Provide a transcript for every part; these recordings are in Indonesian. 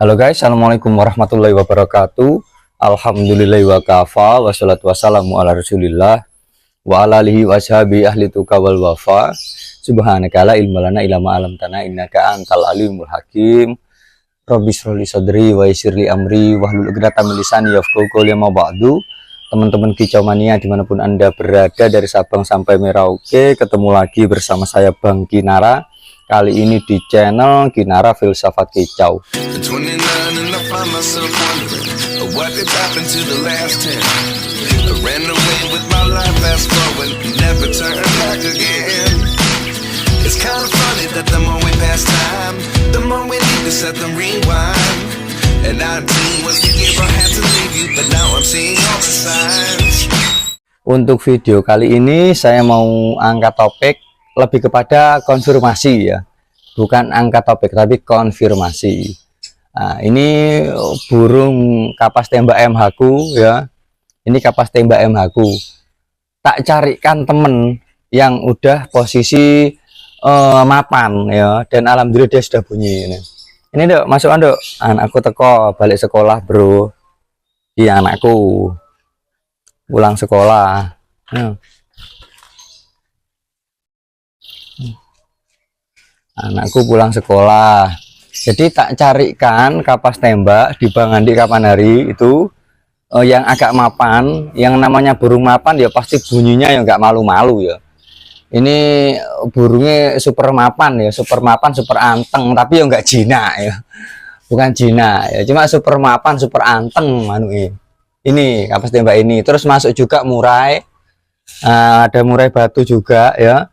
Halo guys, assalamualaikum warahmatullahi wabarakatuh. Alhamdulillahi wa kafa, wassalatu wassalamu ala rasulillah wa ala alihi wa ashabi ahli tuqa wal wafa. Subhanaka la ilma lana illa ma 'allamtana innaka antal alimul hakim. Rabbi shrah li sadri wa yassir li amri wahlul 'uqdatam min lisani yafqahu qawli. Ma ba'du. Teman-teman Kicau Mania dimanapun Anda berada, dari Sabang sampai Merauke, ketemu lagi bersama saya Bang Kinara. Kali ini di channel Kinara Filsafat Kicau. Untuk video kali ini saya mau angkat topik lebih kepada konfirmasi ya, bukan angkat topik tapi konfirmasi. Nah, ini burung kapas tembak MH ku ya, ini kapas tembak MH ku tak carikan temen yang udah posisi mapan ya, dan alhamdulillah dia sudah bunyi ini dok, masukan dok, anakku teko balik sekolah bro. Iya, anakku pulang sekolah ya. Anakku pulang sekolah, jadi tak carikan kapas tembak di Bang Andi kapan hari itu yang agak mapan. Yang namanya burung mapan ya pasti bunyinya yang nggak malu-malu ya. Ini burungnya super mapan ya, super mapan, super anteng, tapi ya nggak jinak ya, bukan jinak ya, cuma super mapan, super anteng manu ini kapas tembak ini. Terus masuk juga murai, ada murai batu juga ya.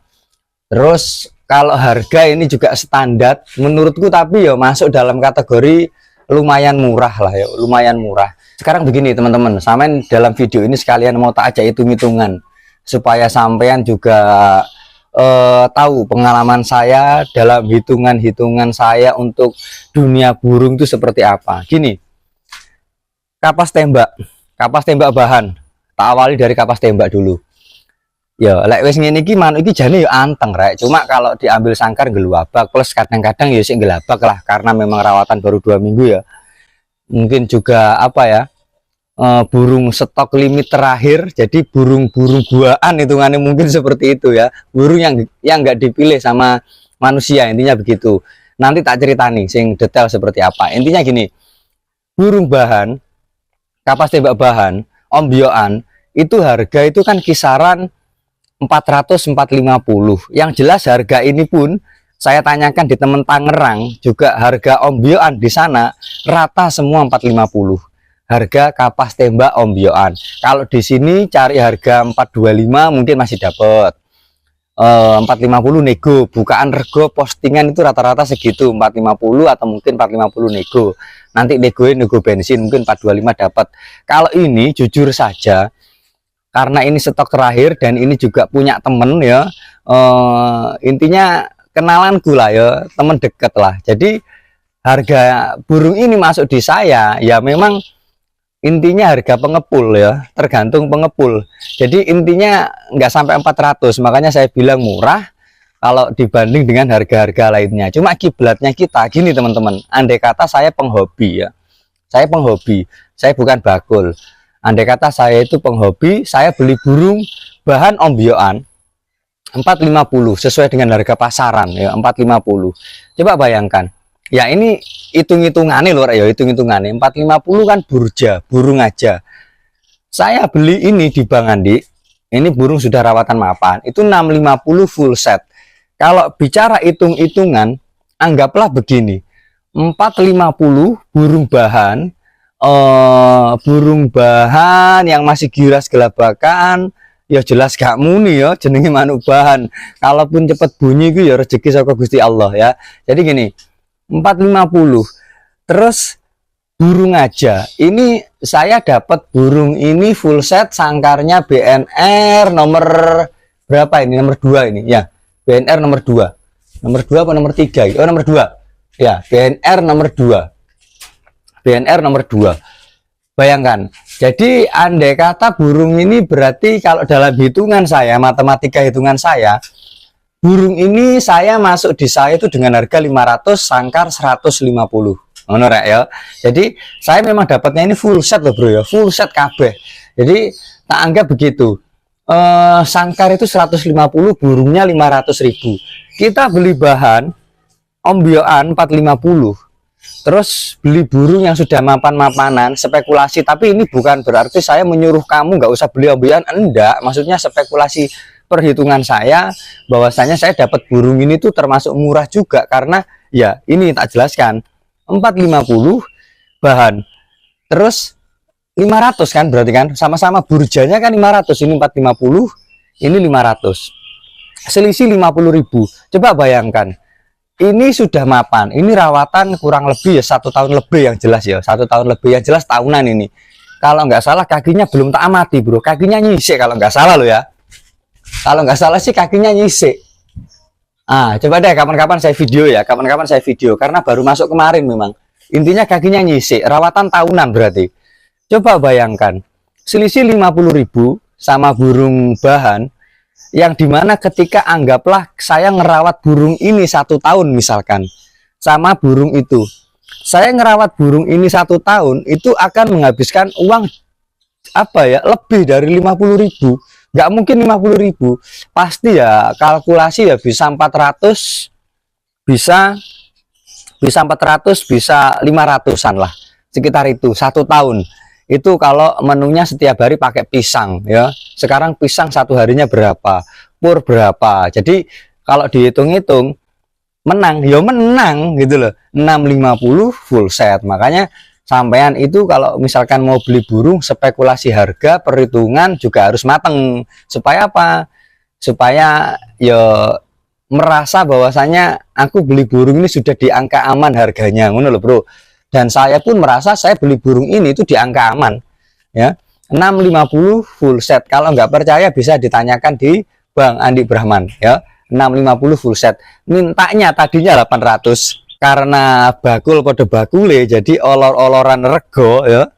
Terus kalau harga ini juga standar menurutku, tapi ya masuk dalam kategori lumayan murah lah ya, lumayan murah. Sekarang begini teman-teman, sampean dalam video ini sekalian mau tak aja hitung-hitungan supaya sampean juga tahu pengalaman saya dalam hitungan-hitungan saya untuk dunia burung itu seperti apa. Gini, kapas tembak bahan, tak awali dari kapas tembak dulu. Ya, lek wis ngene iki manuk iki jane ya anteng rek. Cuma kalau diambil sangkar geluabak, plus kadang-kadang ya sik gelabak lah karena memang rawatan baru 2 minggu ya. Mungkin juga apa ya? Burung stok limit terakhir, jadi burung-burung buaan hitungannya mungkin seperti itu ya. Burung yang enggak dipilih sama manusia, intinya begitu. Nanti tak ceritani sing detail seperti apa. Intinya gini. Burung bahan, kapas tembak bahan, ombyoan itu harga itu kan kisaran 400-450. Yang jelas harga ini pun saya tanyakan di teman Tangerang juga, harga ombyoan di sana rata semua 450. Harga kapas tembak ombyoan. Kalau di sini cari harga 425 mungkin masih dapat. 450 nego, bukaan rego postingan itu rata-rata segitu, 450 atau mungkin 450 nego. Nanti nego bensin mungkin 425 dapat. Kalau ini jujur saja, karena ini stok terakhir dan ini juga punya temen ya, intinya kenalanku lah ya, temen deket lah. Jadi harga burung ini masuk di saya ya memang intinya harga pengepul ya, tergantung pengepul. Jadi intinya nggak sampai 400, makanya saya bilang murah kalau dibanding dengan harga-harga lainnya. Cuma kiblatnya kita gini teman-teman, andai kata saya penghobi ya, saya penghobi, saya bukan bakul. Andai kata saya itu penghobi, saya beli burung bahan ombyoan 450 sesuai dengan harga pasaran ya, 450. Coba bayangkan. Ya ini hitung-hitungannya loh ya, hitung-hitungannya 450 kan burja, burung aja. Saya beli ini di Bang Andi, ini burung sudah rawatan mapan, itu 650 full set. Kalau bicara hitung-hitungan, anggaplah begini. 450 burung bahan, burung bahan yang masih giras gelabakan ya jelas gak muni ya jenenge manuk bahan. Kalaupun cepet bunyi itu ya rezeki saka Gusti Allah ya. Jadi gini, 450. Terus burung aja ini saya dapat burung ini full set, sangkarnya BNR nomor berapa ini, nomor 2 ini ya, BNR nomor 2 apa nomor 3? Oh nomor 2 ya, BNR nomor 2, BNR nomor 2. Bayangkan, jadi andai kata burung ini berarti kalau dalam hitungan saya, matematika hitungan saya, burung ini saya masuk di saya itu dengan harga 500, sangkar 150. ngono rek ya. Jadi saya memang dapatnya ini full set loh bro ya, full set kabeh. Jadi tak anggap begitu. Sangkar itu 150, burungnya 500.000. Kita beli bahan ombyoan 450. Terus beli burung yang sudah mapan-mapanan, spekulasi. Tapi ini bukan berarti saya menyuruh kamu nggak usah beli ombyoan, enggak. Maksudnya spekulasi, perhitungan saya bahwasanya saya dapat burung ini tuh termasuk murah juga, karena ya ini tak jelaskan 450 bahan terus 500 kan, berarti kan sama-sama burjanya kan 500, ini 450 ini 500, selisih 50.000. Coba bayangkan, ini sudah mapan, ini rawatan kurang lebih ya 1 tahun lebih yang jelas ya, 1 tahun lebih yang jelas, tahunan ini. Kalau nggak salah kakinya belum tak amati bro, kakinya nyisik kalau nggak salah lo ya. Kalau nggak salah sih kakinya nyisik. Coba deh kapan-kapan saya video ya, kapan-kapan saya video, karena baru masuk kemarin memang. Intinya kakinya nyisik, rawatan tahunan berarti. Coba bayangkan, selisih 50.000 sama burung bahan, yang dimana ketika anggaplah saya ngerawat burung ini 1 tahun misalkan, sama burung itu. Saya ngerawat burung ini 1 tahun, itu akan menghabiskan uang apa ya, lebih dari 50.000. Nggak mungkin 50.000, pasti ya kalkulasi ya bisa 400, bisa 400, bisa 500-an lah, sekitar itu 1 tahun. Itu kalau menunya setiap hari pakai pisang ya. Sekarang pisang 1 harinya berapa, pur berapa, jadi kalau dihitung-hitung menang ya menang gitu loh, 650 full set. Makanya sampean itu kalau misalkan mau beli burung, spekulasi harga, perhitungan juga harus mateng. Supaya apa? Supaya ya merasa bahwasanya aku beli burung ini sudah di angka aman harganya, ngono loh bro. Dan saya pun merasa saya beli burung ini itu di angka aman ya. 650 full set. Kalau nggak percaya bisa ditanyakan di Bang Andi Brahman ya. 650 full set. Mintanya tadinya 800. Karena bakul pada bakule, jadi olor-oloran rego ya,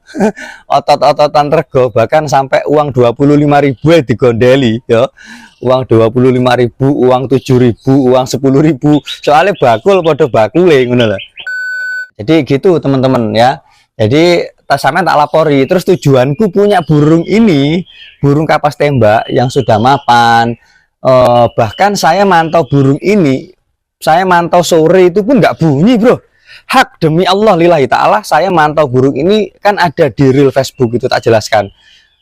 otot-ototan rego, bahkan sampai uang 25.000 digondeli ya, uang 25.000, uang 7.000, uang 10.000, soalnya bakul pada bakule ngono lah. Jadi gitu teman-teman ya. Jadi sampean tak lapori. Terus tujuanku punya burung ini, burung kapas tembak yang sudah mapan. Bahkan saya mantau burung ini, saya mantau sore itu pun nggak bunyi bro. Hak demi Allah lillahi ta'ala, saya mantau burung ini kan ada di real Facebook itu tak jelaskan.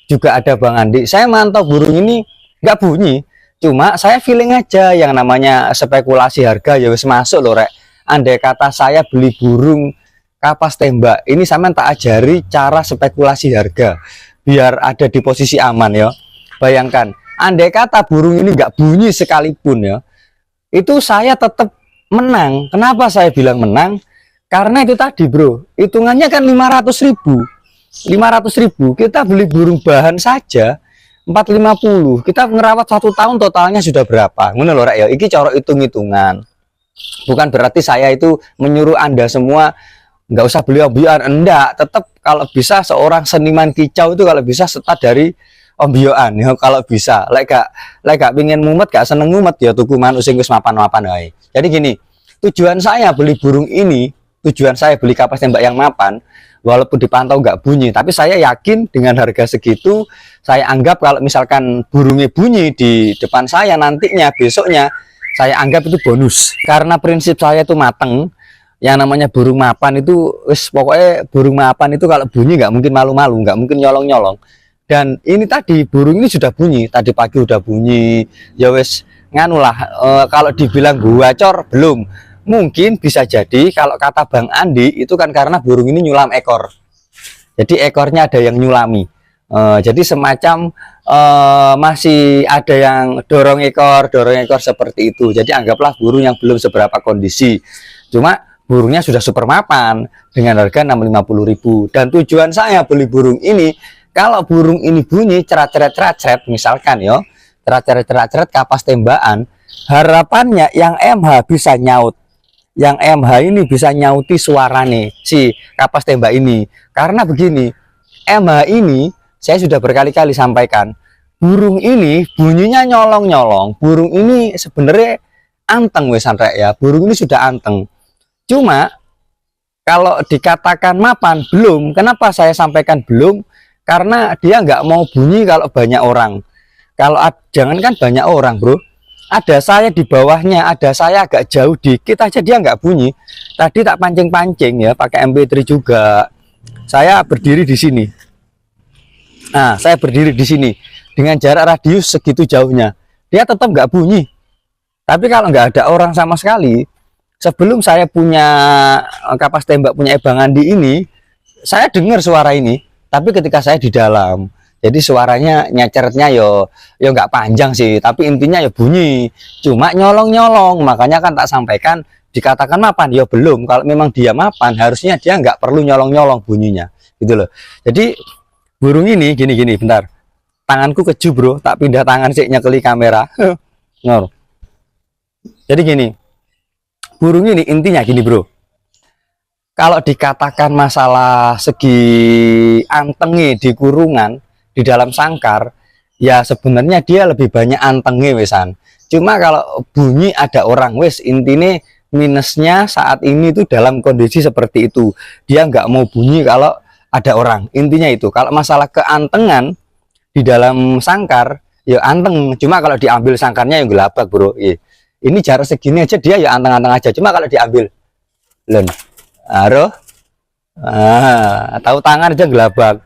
Juga ada Bang Andi, saya mantau burung ini nggak bunyi. Cuma saya feeling aja, yang namanya spekulasi harga ya wis masuk loh rek. Andai kata saya beli burung kapas tembak, ini sama tak ajari cara spekulasi harga biar ada di posisi aman ya. Bayangkan, andai kata burung ini nggak bunyi sekalipun ya, itu saya tetap menang. Kenapa saya bilang menang? Karena itu tadi bro, hitungannya kan 500.000. 500.000 kita beli burung bahan saja 450, kita ngerawat 1 tahun totalnya sudah berapa? Ngono lho rek ya, iki cara hitung-hitungan. Bukan berarti saya itu menyuruh Anda semua nggak usah beli ombyoan, enggak. Tetap kalau bisa seorang seniman kicau itu kalau bisa start dari ombyoan ya, kalau bisa. Lek gak pengen mumet, gak seneng mumet ya tuku manuk sing wis mapan-mapan wae. Jadi gini, tujuan saya beli burung ini, tujuan saya beli kapas tembak yang mapan, walaupun dipantau nggak bunyi, tapi saya yakin dengan harga segitu, saya anggap kalau misalkan burungnya bunyi di depan saya nantinya, besoknya, saya anggap itu bonus. Karena prinsip saya itu mateng, yang namanya burung mapan itu, pokoknya burung mapan itu kalau bunyi nggak mungkin malu-malu, nggak mungkin nyolong-nyolong. Dan ini tadi burung ini sudah bunyi, tadi pagi udah bunyi, ya wes nganulah. Kalau dibilang guacor belum, mungkin bisa jadi kalau kata Bang Andi itu kan karena burung ini nyulam ekor, jadi ekornya ada yang nyulami. Jadi semacam masih ada yang dorong ekor seperti itu. Jadi anggaplah burung yang belum seberapa kondisi, cuma burungnya sudah super mapan dengan harga 650.000. Dan tujuan saya beli burung ini, kalau burung ini bunyi cerat-cerat misalkan ya, cerat-cerat kapas tembakan, harapannya yang MH bisa nyaut, yang MH ini bisa nyauti suarane si kapas tembak ini. Karena begini, MH ini saya sudah berkali-kali sampaikan, burung ini bunyinya nyolong-nyolong. Burung ini sebenarnya anteng wes rek ya, burung ini sudah anteng. Cuma Kalau dikatakan mapan, belum. Kenapa saya sampaikan belum? Karena dia nggak mau bunyi kalau banyak orang. Kalau jangankan banyak orang, bro. Ada saya di bawahnya, ada saya agak jauh dikit aja dia nggak bunyi. Tadi tak pancing-pancing ya, pakai MP3 juga. Saya berdiri di sini. Nah, saya berdiri di sini dengan jarak radius segitu jauhnya. Dia tetap nggak bunyi. Tapi kalau nggak ada orang sama sekali, sebelum saya punya kapas tembak, punya ebangan di ini, saya dengar suara ini. Tapi ketika saya di dalam, jadi suaranya nyecernya yo nggak panjang sih, tapi intinya ya bunyi, cuma nyolong-nyolong. Makanya kan tak sampaikan, dikatakan mapan, ya belum. Kalau memang dia mapan, harusnya dia nggak perlu nyolong-nyolong bunyinya, gitu loh. Jadi burung ini gini-gini, bentar, tanganku keju bro, tak pindah tangan sih, nyekeli kamera. Ngor. Jadi gini, burung ini intinya gini bro. Kalau dikatakan masalah segi antenge di kurungan, di dalam sangkar, ya sebenarnya dia lebih banyak antenge wesan. Cuma kalau bunyi ada orang, wes intinya minusnya saat ini itu dalam kondisi seperti itu. Dia nggak mau bunyi kalau ada orang. Intinya itu. Kalau masalah keantengan di dalam sangkar, ya anteng. Cuma kalau diambil sangkarnya yang gelabak bro. Ini jarak segini aja dia ya anteng-anteng aja. Cuma kalau diambil, len. Aduh, tahu tangan aja gelabak.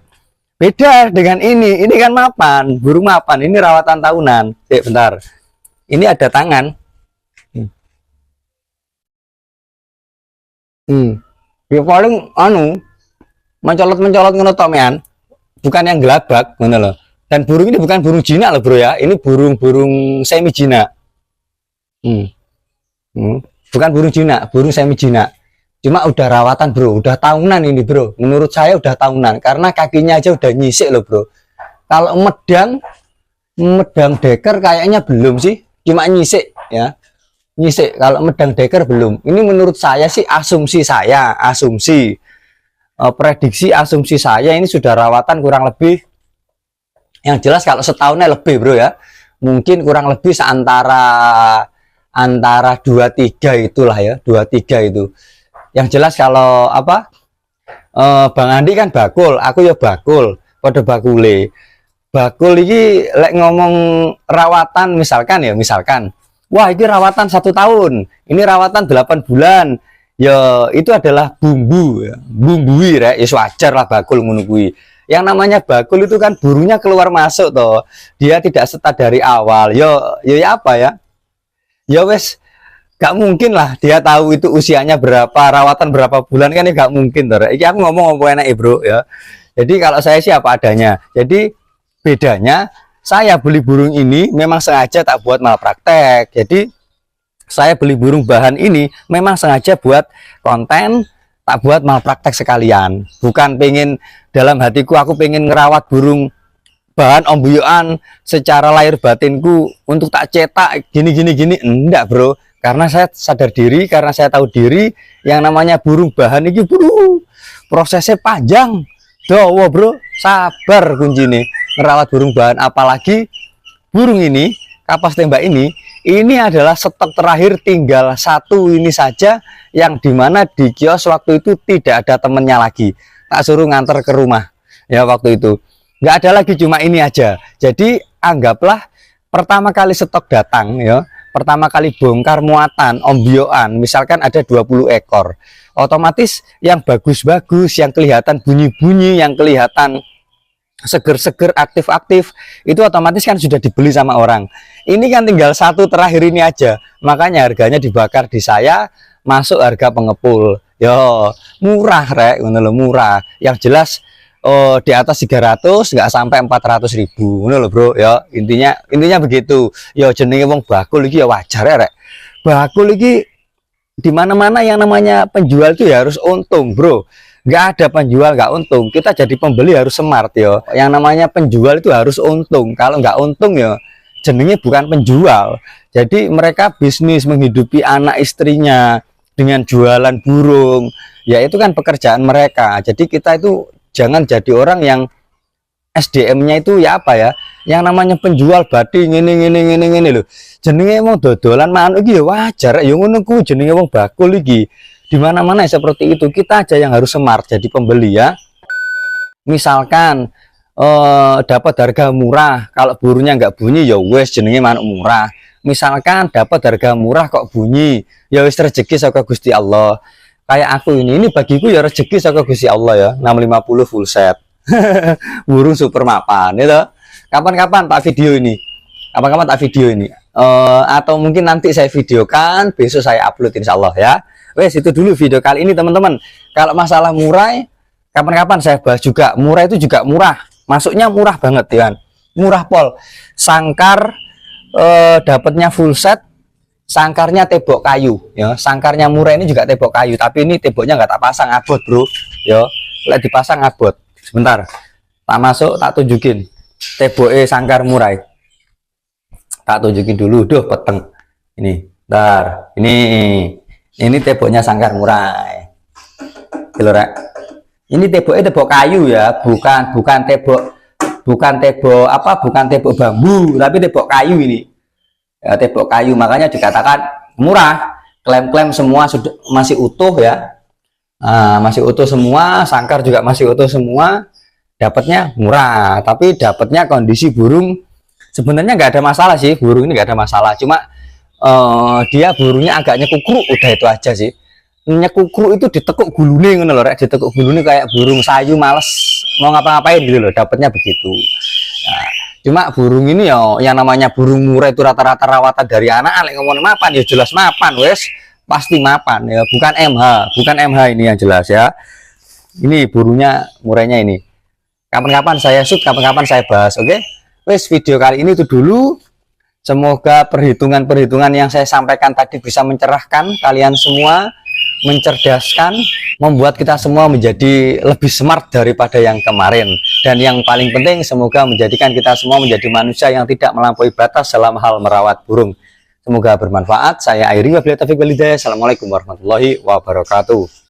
Beda dengan ini kan mapan, burung mapan, ini rawatan tahunan. Bentar, ini ada tangan. Ya paling mencolot ngono tok mean, bukan yang gelabak ngono loh. Dan burung ini bukan burung jinak loh bro ya, ini burung semi jinak. Bukan burung jinak, burung semi jinak. Cuma udah rawatan bro, udah tahunan ini bro. Menurut saya udah tahunan, karena kakinya aja udah nyisik loh bro. Kalau medang deker kayaknya belum sih, cuma nyisik ya. Nyisik, kalau medang deker belum. Ini menurut saya sih, asumsi saya, prediksi asumsi saya ini sudah rawatan kurang lebih. Yang jelas kalau setahunnya lebih bro ya. Mungkin kurang lebih antara 2-3 itulah ya, 2-3 itu. Yang jelas kalau apa, Bang Andi kan bakul, aku ya bakul, pada bakule. Bakul ini lek ngomong rawatan misalkan, wah ini rawatan 1 tahun, ini rawatan 8 bulan, ya itu adalah bumbu, ya. Bumbui ya wajar lah bakul menunggui. Yang namanya bakul itu kan burungnya keluar masuk toh, dia tidak start dari awal, ya apa ya, ya wes. Gak mungkin lah dia tahu itu usianya berapa, rawatan berapa bulan kan, ya gak mungkin toh. Iki aku ngomong enak bro ya. Jadi kalau saya sih apa adanya. Jadi bedanya, saya beli burung ini memang sengaja tak buat malpraktek. Jadi saya beli burung bahan ini memang sengaja buat konten, tak buat malpraktek sekalian. Bukan pengen dalam hatiku aku pengen ngerawat burung bahan ombyoan secara lahir batinku untuk tak cetak gini, enggak bro. Karena saya sadar diri, karena saya tahu diri, yang namanya burung bahan ini bro, prosesnya panjang. Dowo bro, sabar kunci nih merawat burung bahan. Apalagi burung ini, kapas tembak ini adalah stok terakhir, tinggal 1 ini saja, yang dimana di kios waktu itu tidak ada temennya lagi. Tak suruh nganter ke rumah ya waktu itu. Nggak ada lagi, cuma ini aja. Jadi anggaplah pertama kali stok datang ya, pertama kali bongkar muatan ombyoan, misalkan ada 20 ekor, otomatis yang bagus-bagus, yang kelihatan bunyi-bunyi, yang kelihatan seger-seger, aktif-aktif, itu otomatis kan sudah dibeli sama orang. Ini kan tinggal 1 terakhir ini aja, makanya harganya dibakar di saya, masuk harga pengepul. Yo murah rek, murah. Yang jelas di atas 300, nggak sampai 400.000 loh bro ya. Intinya begitu ya. Jenenge wong bakul iki ya wajar ya rek. Bakul iki di mana-mana yang namanya penjual itu ya harus untung bro. Nggak ada penjual nggak untung, kita jadi pembeli harus smart ya. Yang namanya penjual itu harus untung. Kalau nggak untung ya jenenge bukan penjual. Jadi mereka bisnis menghidupi anak istrinya dengan jualan burung ya, itu kan pekerjaan mereka. Jadi kita itu jangan jadi orang yang SDM-nya itu ya apa ya, yang namanya penjual badi ngene loh. Jenenge wong dodolan manuk iki ya wajar ya ngono kuwi, jenenge wong bakul iki. Di mana-mana seperti itu. Kita aja yang harus smart jadi pembeli ya. Misalkan dapat harga murah, kalau burungnya nggak bunyi ya wes jenenge manuk murah. Misalkan dapat harga murah kok bunyi, ya wes rezeki saka Gusti Allah. Kayak aku ini bagiku ya rezeki saka Gusti Allah ya. 650 full set. Burung super mapan itu. Kapan-kapan tak video ini. Kapan-kapan tak video ini. Atau mungkin nanti saya videokan, besok saya upload insya Allah ya. Wes itu dulu video kali ini teman-teman. Kalau masalah murah, kapan-kapan saya bahas juga. Murah itu juga murah. Masuknya murah banget ya. Murah pol. Sangkar dapatnya full set. Sangkarnya tembok kayu ya. Sangkarnya murah ini juga tembok kayu, tapi ini temboknya nggak tak pasang, abot bro ya. Lek dipasang abot. Sebentar. Tak masuk, tak tunjukin. Temboknya sangkar murah. Tak tunjukin dulu. Duh peteng. Ini. Bentar. Ini temboknya sangkar murai. Rek. Ini temboknya tembok kayu ya, bukan tembok bambu, tapi tembok kayu ini. Ya, tembok kayu, makanya dikatakan murah. Klem-klem semua sudah masih utuh ya. Masih utuh semua, sangkar juga masih utuh semua. Dapatnya murah, tapi dapatnya kondisi burung sebenarnya nggak ada masalah sih. Burung ini nggak ada masalah, cuma dia burungnya agak nyekukruk, udah itu aja sih. Nyekukruk itu ditekuk gulune ngono lho rek, ditekuk gulune kayak burung sayu males mau ngapa-ngapain gitu loh, dapatnya begitu. Nah, cuma burung ini ya yang namanya burung murah itu rata-rata rawatan dari anak, lek ngomong mapan ya jelas mapan wes, pasti mapan ya, bukan MH ini yang jelas ya. Ini burungnya murahnya ini. Kapan-kapan saya shoot, kapan-kapan saya bahas, oke? Wes video kali ini itu dulu. Semoga perhitungan-perhitungan yang saya sampaikan tadi bisa mencerahkan kalian semua, mencerdaskan, membuat kita semua menjadi lebih smart daripada yang kemarin. Dan yang paling penting, semoga menjadikan kita semua menjadi manusia yang tidak melampaui batas dalam hal merawat burung. Semoga bermanfaat. Saya Airi, wabillahi taufiq wal hidayah. Assalamualaikum warahmatullahi wabarakatuh.